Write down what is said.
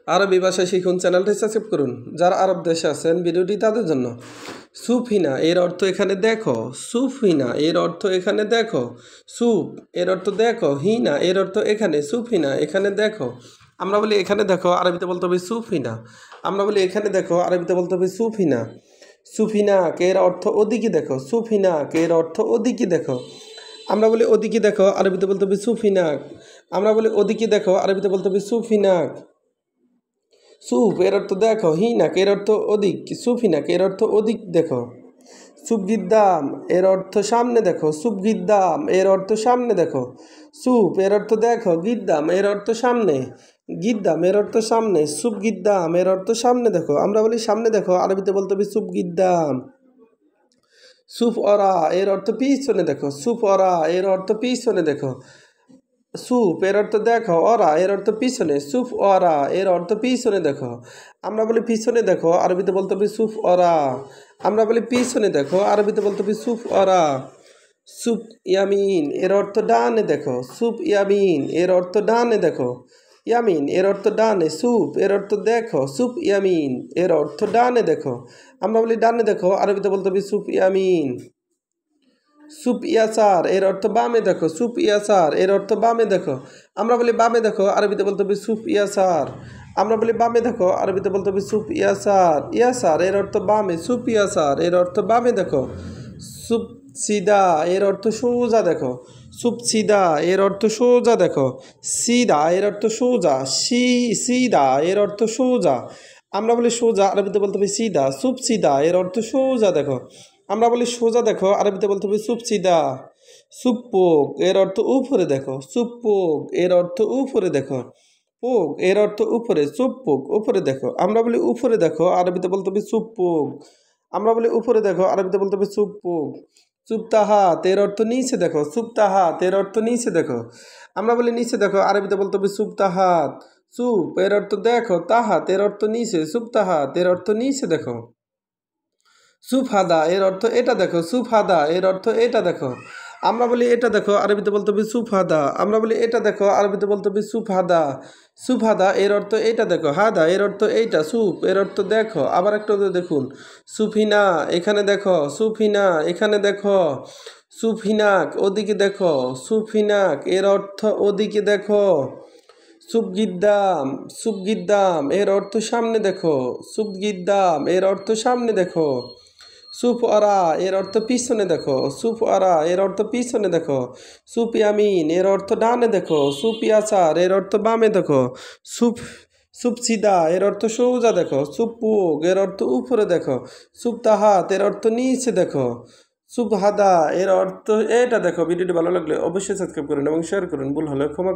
আরবি ভাষা শিখুন চ্যানেলটি সাবস্ক্রাইব করুন। যারা আরব দেশে আছেন ভিডিওটি তাদের জন্য। সুফিনা এর অর্থ এখানে দেখো। সুফিনা এর অর্থ এখানে দেখো। সুপ এর অর্থ দেখো। হিনা এর অর্থ এখানে। সুফিনা এখানে দেখো। আমরা বলি এখানে দেখো, আরবিতে বলতে হবে সুফিনা। আমরা বলি এখানে দেখো, আরবিতে বলতে হবে সুফিনা। সুফিনা এর অর্থ ওদিকে দেখো। সুফিনা এর অর্থ ওদিকে দেখো। আমরা বলি ওদিকে দেখো, আরবিতে বলতে হবে সুফিনাক। আমরা বলি ওদিকে দেখো, আরবিতে বলতে হবে সুফিনাক। সুপ এর অর্থ দেখো। হিনাক এর অর্থ অধিক। সুফিনাক এর অর্থ অধিক দেখো। সুবগিদ্দাম এর অর্থ সামনে দেখো। সুবগিদ্দাম এর অর্থ সামনে দেখো। সুপ এর অর্থ দেখো। গিদ্দাম এর অর্থ সামনে। গিদ্দাম এর অর্থ সামনে। সুবগিদ্দাম এর অর্থ সামনে দেখো। আমরা বলি সামনে দেখো, আরবিতে বলতে হবে সুবগিদ্দাম। সুপ অরা এর অর্থ পিছনে দেখো। সুপ অরা এর অর্থ পিছনে দেখো। সুপ এর অর্থ দেখো। অরা এর অর্থ পিছনে। সুপ অরা এর অর্থ পিছনে দেখো। আমরা বলি পিছনে দেখো, আরবিতে বলতে হবে সুপ অরা। আমরা বলি পিছনে দেখো, আরবিতে বলতে হবে সুপ অরা। সুপ ইয়ামিন এর অর্থ ডানে দেখো। সুপ ইয়ামিন এর অর্থ ডানে দেখো। ইয়ামিন এর অর্থ ডানে। সুপ এর অর্থ দেখো। সুপ ইয়ামিন এর অর্থ ডানে দেখো। আমরা বলি ডানে দেখো, আরবিতে বলতে হবে সুপ ইয়ামিন। সুপ ইয়াসার এর অর্থ বামে দেখো। সুপ ইয়াসার এর অর্থ বামে দেখো। আমরা বলি বামে দেখো, আরবিতে বলতে হবে সুপ ইয়াসার। আমরা বলি বামে দেখো, আরবিতে বলতে হবে সুপ ইয়াসার। ইয়াসার এর অর্থ বামে। সুপ ইয়াসার এর অর্থ বামে দেখো। সুপ সিদা এর অর্থ সোজা দেখো। সুপ সিদা এর অর্থ সোজা দেখো। সিদা এর অর্থ সোজা। সিদা এর অর্থ সোজা। আমরা বলি সোজা, আরবিতে বলতে হবে সিদা। সুপ সিদা এর অর্থ সোজা দেখো। আমরা বলি সোজা দেখো, আরবিতে বলতে হবে সুপসিদা। সুপোক এর অর্থ উপরে দেখো। সুপোক এর অর্থ উপরে দেখো। পোক এর অর্থ উপরে। সুপোক উপরে দেখো। আমরা বলি উপরে দেখো, আরবিতে বলতে হবে সুপোক। আমরা বলি উপরে দেখো, আরবিতে বলতে হবে সুপোক। সুপ্তাহাত এর অর্থ নিচে দেখো। সুপ্তাহাত এর অর্থ নিচে দেখো। আমরা বলি নিচে দেখো, আরবিতে বলতে হবে সুপ্তাহাত। সুপ এর অর্থ দেখো। তাহাত এর অর্থ নিচে। সুপ্তাহাত এর অর্থ নিচে দেখো। সুফাদা এর অর্থ এটা দেখো। সুফাদা এর অর্থ এটা দেখো। আমরা বলি এটা দেখো, আরবিতে বলতে হবে সুফাদা। আমরা বলি এটা দেখো, আরবিতে বলতে হবে সুফাদা। সুফাদা এর অর্থ এটা দেখো। হাদা এর অর্থ এইটা। সুপ এর অর্থ দেখো। আবার একটা দেখুন। সুফিনা এখানে দেখো। সুফিনা এখানে দেখো। সুফিনাক ওদিকে দেখো। সুফিনাক এর অর্থ ওদিকে দেখো। সুবগিদ্দাম সুবগিদ্দাম এর অর্থ সামনে দেখো। সুবগিদ্দাম এর অর্থ সামনে দেখো। সুপ অরা এর অর্থ পিছনে দেখো। সুপ অরা এর অর্থ পিছনে দেখো। সুপ ইয়ামিন এর অর্থ ডানে দেখো। সুপ ইয়াসার এর অর্থ বামে দেখো। সুপ সুপসিদা এর অর্থ সোজা দেখো। সুপুক এর অর্থ উপরে দেখো। সুপতাহাত এর অর্থ নিচে দেখো। সুবহাদা এর অর্থ এটা দেখো। ভিডিওটি ভালো লাগলে অবশ্যই সাবস্ক্রাইব করুন এবং শেয়ার করুন। ভুল হলে ক্ষমা করুন।